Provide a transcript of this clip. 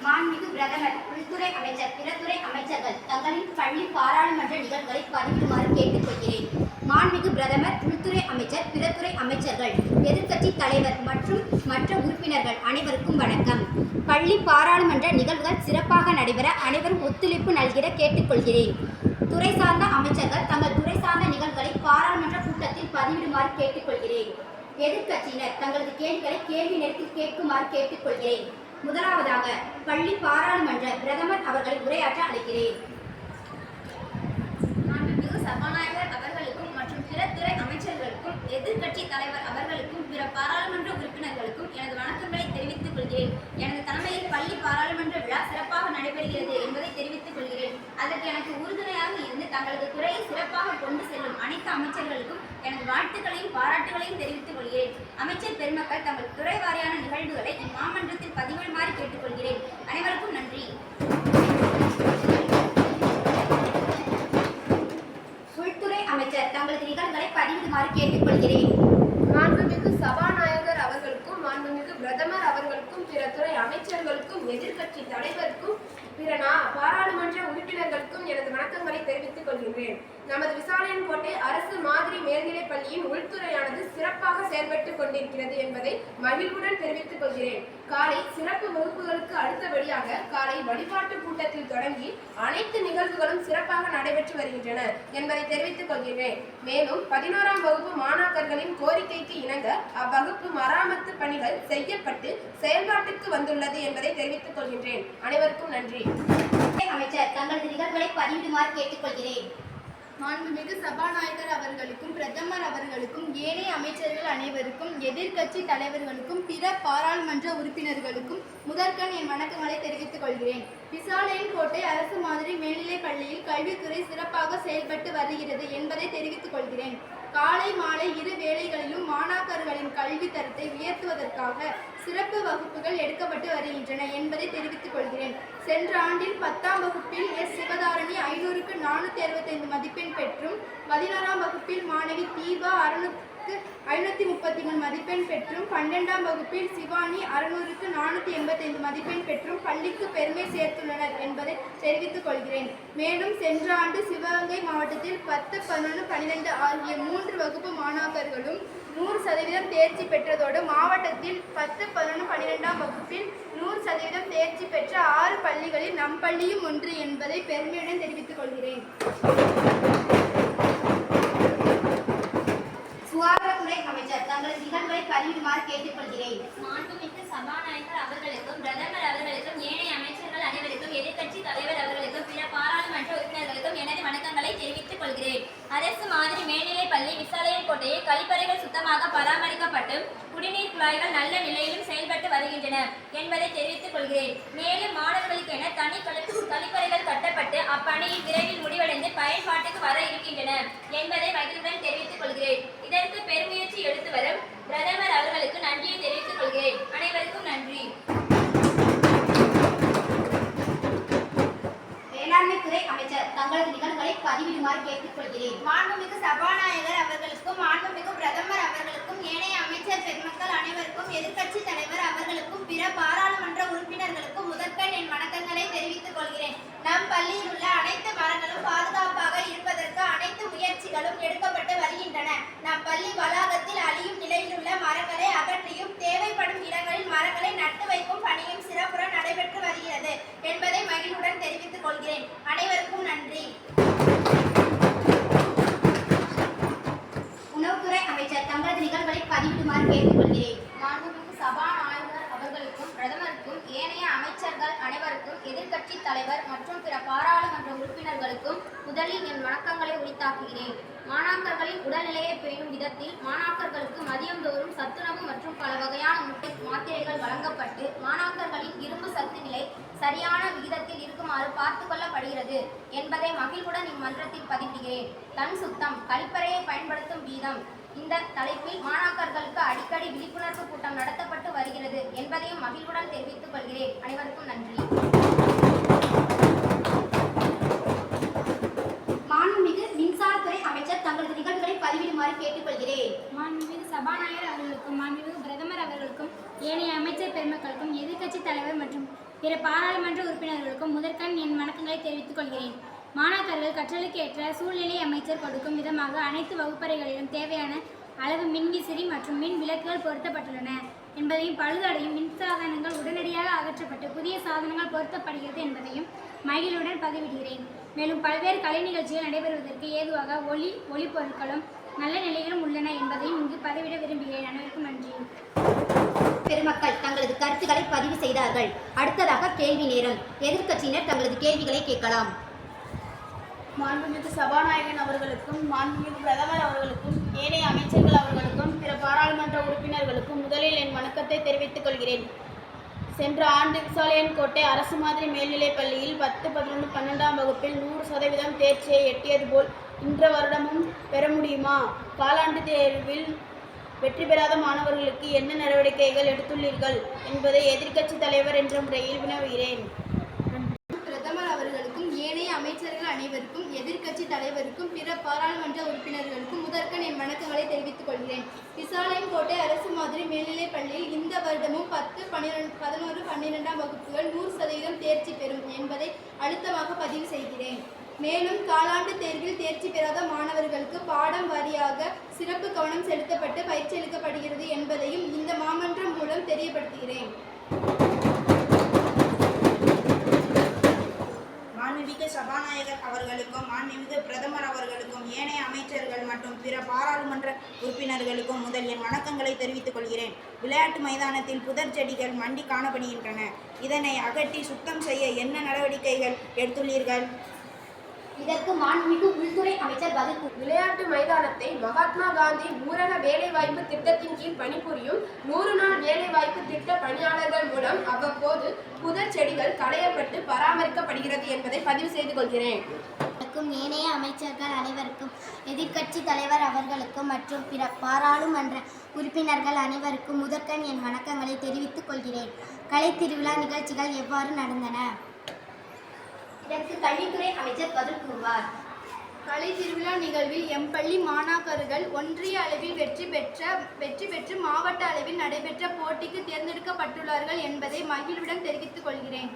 மாண்புமிகு பிரதமர், உள்துறை அமைச்சர், பிற துறை அமைச்சர்கள் தங்களின் பள்ளி பாராளுமன்ற நிகழ்வுகளை பதிவிடுமாறு கேட்டுக்கொள்கிறேன். மாண்புமிகு பிரதமர், உள்துறை அமைச்சர், பிற துறை அமைச்சர்கள், எதிர்க்கட்சி தலைவர் மற்றும் மற்ற உறுப்பினர்கள் அனைவருக்கும் வணக்கம். பள்ளி பாராளுமன்ற நிகழ்வுகள் சிறப்பாக நடைபெற அனைவரும் ஒத்துழைப்பு நல்கிட கேட்டுக்கொள்கிறேன். துறை சார்ந்த அமைச்சர்கள் தங்கள் துறை சார்ந்த நிகழ்வுகளை பாராளுமன்ற கூட்டத்தில் பதிவிடுமாறு கேட்டுக்கொள்கிறேன். எதிர்க்கட்சியினர் தங்களது கேள்விகளை கேள்வி நேரத்தில் கேட்குமாறு கேட்டுக்கொள்கிறேன். முதலாவதாக பள்ளி பாராளுமன்ற பிரதமர் அவர்களை உரையாற்ற அழைக்கிறேன். மாண்புமிகு சபாநாயகர் அவர்களுக்கும் மற்றும் பிற துறை அமைச்சர்களுக்கும், எதிர்க்கட்சி தலைவர் அவர்களுக்கும், பிற பாராளுமன்ற உறுப்பினர்களுக்கும் எனது வணக்கங்களை தெரிவித்துக் கொள்கிறேன். எனது தலைமையில் பள்ளி பாராளுமன்ற விழா சிறப்பாக நடைபெறுகிறது என்பதை தெரிவித்துக் கொள்கிறேன். அதற்கு எனக்கு உறுதுணையாக இருந்து தங்களது துறையை சிறப்பாக கொண்டு செல்லும் அனைத்து அமைச்சர்களுக்கும் எனது வாழ்த்துக்களையும் பாராட்டுகளையும் தெரிவித்துக் கொள்கிறேன். அமைச்சர் பெருமக்கள் தங்கள் துறை வாரியான நிகழ்வுகளை இம்மாமன்றத்தில் பதிவிடுமாறு கேட்டுக்கொள்கிறேன். அனைவருக்கும் நன்றி. உள்துறை அமைச்சர் தங்களது நிகழ்வுகளை பதிவிடுமாறு கேட்டுக்கொள்கிறேன். மாண்புமிகு சபாநாயகர் அவர்களுக்கும், மாண்புமிகு பிரதமர் அவர்களுக்கும், பிற துறை அமைச்சர்களுக்கும், எதிர்க்கட்சி தலைவருக்கும், பிற பாராளுமன்ற உறுப்பினர்களுக்கும் எனது வணக்கங்களை தெரிவித்துக் கொள்கின்றேன். நமது விசாலயன்கோட்டை அரசு மாதிரி மேல்நிலைப் பள்ளியின் உள்துறையானது சிறப்பாக செயல்பட்டுக் கொண்டிருக்கிறது என்பதை மகிழ்வுடன் தெரிவித்துக் கொள்கிறேன். காலை சிறப்பு வகுப்புகளுக்கு அடுத்தபடியாக காலை வழிபாட்டு கூட்டத்தில் தொடங்கி அனைத்து நிகழ்வுகளும் சிறப்பாக நடைபெற்று வருகின்றன என்பதை தெரிவித்துக் கொள்கிறேன். மேலும் 11ஆம் வகுப்பு மாணாக்கர்களின் கோரிக்கைக்கு இணங்க அவ்வகுப்பு மராமத்து பணிகள் செய்யப்பட்டு செயல்பாட்டுக்கு வந்துள்ளது என்பதை தெரிவித்துக் கொள்கின்றேன். அனைவருக்கும் நன்றி. அமைச்சர் தங்களது நிகழ்வுகளை பதிவிடுமாறு கேட்டுக்கொள்கிறேன். மாண்புமிகு சபாநாயகர் அவர்களுக்கும், பிரதமர் அவர்களுக்கும், ஏனைய அமைச்சர்கள் அனைவருக்கும், எதிர்க்கட்சி தலைவர்களுக்கும், பிற பாராளுமன்ற உறுப்பினர்களுக்கும் முதற்கண் என் வணக்கங்களை தெரிவித்துக் கொள்கிறேன். விசாலயன்கோட்டை அரசு மாதிரி மேல்நிலைப் பள்ளியில் கல்வித்துறை சிறப்பாக செயல்பட்டு வருகிறது என்பதை தெரிவித்துக் கொள்கிறேன். காலை மாலை இரு வேளைகளிலும் மாணாக்கர்களின் கல்வி தரத்தை உயர்த்துவதற்காக சிறப்பு வகுப்புகள் எடுக்கப்பட்டு வருகின்றன என்பதை தெரிவித்துக் கொள்கிறேன். சென்ற ஆண்டில் 10ஆம் வகுப்பில் எஸ் சிவதாரணி 500க்கு 465 மதிப்பெண் பெற்றும், 11ஆம் வகுப்பில் மாணவி தீபா 600க்கு 533 மதிப்பெண் பெற்றும், 12ஆம் வகுப்பில் சிவானி 600க்கு 485 மதிப்பெண் பெற்றும் பள்ளிக்கு பெருமை சேர்த்துள்ளனர் என்பதை தெரிவித்துக் கொள்கிறேன். மேலும் சென்ற ஆண்டு சிவகங்கை மாவட்டத்தில் 10, 11, 12 ஆகிய 3 வகுப்பு மாணாக்கர்களும் 100% தேர்ச்சி பெற்றதோடு மாவட்டத்தில் 10, 11, 12ஆம் வகுப்பில் 100% தேர்ச்சி பெற்ற 6 பள்ளிகளில் நம் பள்ளியும் ஒன்று என்பதை பெருமையுடன் தெரிவித்துக் கொள்கிறேன். சுகாதாரத்துறை அமைச்சர் தங்களது நிகழ்வுகளை பதிவிடுமாறு கேட்டுக்கொள்கிறேன். மாண்புமிகு சபாநாயகர் அவர்களுக்கும், பிரதமர் அவர்களுக்கும், ஏனைய அமைச்சர்கள் அனைவருக்கும், எதிர்க்கட்சி தலைவர் அவர்களுக்கும், பிற பாராளுமன்ற உறுப்பினர்களுக்கும் எனது வணக்கங்களை தெரிவித்துக் கொள்கிறேன். அரசு மாதிரி மேல்நிலைப் பள்ளி விசாலயன்கோட்டையில் கழிப்பறைகள் சுத்தமாக பராமரிக்கப்பட்டு குடிநீர் குழாய்கள் நல்ல நிலையிலும் செயல்பட்டு வருகின்றன என்பதை தெரிவித்துக் கொள்கிறேன். மேலும் மாணவர்களுக்கென தனி கழிப்பறைகள் கட்டப்பட்டு அப்பணியில் விரைவில் முடிவடைந்து பயன்பாட்டுக்கு வர இருக்கின்றன என்பதை மகிழ்வுடன் தெரிவித்துக் கொள்கிறேன். இதற்கு பெருமுயற்சி எடுத்து வரும் பிரதமர் அவர்களுக்கு நன்றியை தெரிவித்துக் கொள்கிறேன். அனைவருக்கும் நன்றி. வேளாண்மைத்துறை அமைச்சர் தங்களது நிகழ்வுகளை பதிவிடுமாறு கேட்டுக்கொள்கிறேன். மாண்புமிகு சபாநாயகர் அவர்களுக்கும், மாண்புமிகு பிரதமர் அவர்களுக்கும், ஏனைய அமைச்சர் பெருமக்கள் அனைவருக்கும், எதிர்க்கட்சி தலைவர் அவர்களுக்கும், பிற பாராளுமன்ற உறுப்பினர்களுக்கும் முதற்கண் என் வணக்கங்களை தெரிவித்துக் கொள்கிறேன். நம் பள்ளியில் உள்ள அனைத்து மரங்களும் பாதுகாப்பாக இருப்பதற்கு அனைத்து முயற்சிகளும் எடுக்கப்பட்டு வருகின்றன. நம் பள்ளி வளாகத்தில் அழியும் நிலையில் உள்ள மரங்களை அகற்றியும் தேவைப்படும் இடங்களில் மரங்களை நட்டு வைக்கும் பணியும் சிறப்புடன் நடைபெற்று வருகிறது என்பதை மகிழ்வுடன் தெரிவித்துக் கொள்கிறேன். அனைவருக்கும் நன்றி. உணவுத்துறை அமைச்சர் தங்களது நிகழ்வுகளை பதிவிடுமாறு கேட்டுக்கொள்கிறேன். மாண்புமிகு சபாநாயகர் அவர்களுக்கும், பிரதமருக்கும், ஏனைய அமைச்சர்கள் அனைவருக்கும், எதிர்க்கட்சி தலைவர் மற்றும் பிற பாராளுமன்ற உறுப்பினர்களுக்கும் முதலில் என் வணக்கங்களை உரித்தாக்குகிறேன். மாணாக்கர்களின் உடல்நிலையை பேணும் விதத்தில் மாணாக்கர்களுக்கு மதியந்தோறும் சத்துணவு மற்றும் பல வகையான மாத்திரைகள் வழங்கப்பட்டு மாணாக்கர்களின் இரும்பு சத்து நிலை சரியான விகிதத்தில் இருக்குமாறு பார்த்துக் கொள்ளப்படுகிறது என்பதை மகிழ்வுடன் இம்மன்றத்தில் பதிவிடுகிறேன். தன் சுத்தம், கழிப்பறையை பயன்படுத்தும் வீதம் இந்த தலைப்பில் மாணாக்கர்களுக்கு அடிக்கடி விழிப்புணர்வு கூட்டம் நடத்தப்பட்டு வருகிறது என்பதையும் மகிழ்வுடன் தெரிவித்துக் கொள்கிறேன். அனைவருக்கும் நன்றி. மாண்புமிகு மின்சாரத்துறை அமைச்சர் தங்களது நிகழ்வுகளை பதிவிடுமாறு கேட்டுக்கொள்கிறேன். மாண்புமிகு சபாநாயகர் அவர்களுக்கும், மாண்புமிகு பிரதமர் அவர்களுக்கும், ஏனைய அமைச்சர் பெருமக்களுக்கும், எதிர்க்கட்சி தலைவர் மற்றும் பிற பாராளுமன்ற உறுப்பினர்களுக்கும் முதற்கண் என் வணக்கங்களை தெரிவித்துக் கொள்கிறேன். மாணாக்கர்கள் கற்றலுக்கேற்ற சூழ்நிலை அமைச்சர் கொடுக்கும் விதமாக அனைத்து வகுப்பறைகளிலும் தேவையான அளவு மின்விசிறி மற்றும் மின் விளக்குகள் பொருத்தப்பட்டுள்ளன என்பதையும், பழுதடையும் மின்சாதனங்கள் உடனடியாக அகற்றப்பட்டு புதிய சாதனங்கள் பொருத்தப்படுகிறது என்பதையும் மகிழ்வுடன் பதிவிடுகிறேன். மேலும் பல்வேறு கலை நிகழ்ச்சிகள் நடைபெறுவதற்கு ஏதுவாக ஒளி பொருட்களும் நல்ல நிலையிலும் உள்ளன என்பதையும் இங்கு பதிவிட விரும்புகிறேன். அனைவருக்கும் நன்றி. பெருமக்கள் தங்களது கருத்துக்களை பதிவு செய்தார்கள். அடுத்ததாக கேள்வி நேரம். எதிர்க்கட்சியினர் தங்களது கேள்விகளை கேட்கலாம். மாண்புமிகு சபாநாயகன் அவர்களுக்கும் மாண்புமிகு பிரதமர் அவர்களுக்கும் ஏனைய அமைச்சர்கள் அவர்களுக்கும் பிற பாராளுமன்ற உறுப்பினர்களுக்கும் முதலில் என் வணக்கத்தை தெரிவித்துக் கொள்கிறேன். சென்ற ஆண்டு விசாலையன்கோட்டை அரசு மாதிரி மேல்நிலைப் பள்ளியில் 10, 11, 12ஆம் வகுப்பில் 100% தேர்ச்சியை எட்டியது போல் இந்த வருடமும் பெற முடியுமா? காலாண்டு தேர்வில் வெற்றி பெறாத மாணவர்களுக்கு என்ன நடவடிக்கைகள் எடுத்துள்ளீர்கள் என்பதை எதிர்க்கட்சி தலைவர் என்ற முறையில் வினவுகிறேன். பிரதமர் அவர்களுக்கும் ஏனைய அமைச்சர்கள் அனைவருக்கும் எதிர்க்கட்சி தலைவருக்கும் பிற பாராளுமன்ற உறுப்பினர்களுக்கும் முதற்கண் என் வணக்கங்களை தெரிவித்துக் கொள்கிறேன். விசாலையன்கோட்டை அரசு மாதிரி மேல்நிலைப் பள்ளியில் இந்த வருடமும் 10, 11, 12ஆம் வகுப்புகள் 100% தேர்ச்சி பெறும் என்பதை அழுத்தமாக பதிவு செய்கிறேன். மேலும் காலாண்டு தேர்வில் தேர்ச்சி பெறாத மாணவர்களுக்கு பாடம் வாரியாக சிறப்பு கவனம் செலுத்தப்பட்டு பயிற்சி அளிக்கப்படுகிறது என்பதையும் இந்த மாமன்றம் மூலம் தெரியப்படுத்துகிறேன். மாண்புமிகு சபாநாயகர் அவர்களுக்கும் மாண்புமிகு பிரதமர் அவர்களுக்கும் ஏனைய அமைச்சர்கள் மற்றும் பிற பாராளுமன்ற உறுப்பினர்களுக்கும் முதல் என் வணக்கங்களை தெரிவித்துக் கொள்கிறேன். விளையாட்டு மைதானத்தில் புதர் செடிகள் மண்டி காணப்படுகின்றன. இதனை அகற்றி சுத்தம் செய்ய என்ன நடவடிக்கைகள் எடுத்துள்ளீர்கள்? இதற்கு மாண்புமிகு உள்துறை அமைச்சர் பதில். விளையாட்டு மைதானத்தை மகாத்மா காந்தி ஊரக வேலைவாய்ப்பு திட்டத்தின் கீழ் பணிபுரியும் 100 நாள் வேலைவாய்ப்பு திட்ட பணியாளர்கள் மூலம் அவ்வப்போது புதர் செடிகள் களையப்பட்டு பராமரிக்கப்படுகிறது என்பதை பதிவு செய்து கொள்கிறேன். ஏனைய அமைச்சர்கள் அனைவருக்கும் எதிர்க்கட்சி தலைவர் அவர்களுக்கும் மற்றும் பிற பாராளுமன்ற உறுப்பினர்கள் அனைவருக்கும் முதற்கண் என் வணக்கங்களை தெரிவித்துக் கொள்கிறேன். கலை திருவிழா நிகழ்ச்சிகள் எவ்வாறு நடந்தன? இதற்கு கல்வித்துறை அமைச்சர் பதில் கூறுவார். கலை திருவிழா நிகழ்வில் எம் பள்ளி மாணாக்கர்கள் ஒன்றிய அளவில் வெற்றி பெற்று மாவட்ட அளவில் நடைபெற்ற போட்டிக்கு தேர்ந்தெடுக்கப்பட்டுள்ளார்கள் என்பதை மகிழ்வுடன் தெரிவித்துக் கொள்கிறேன்.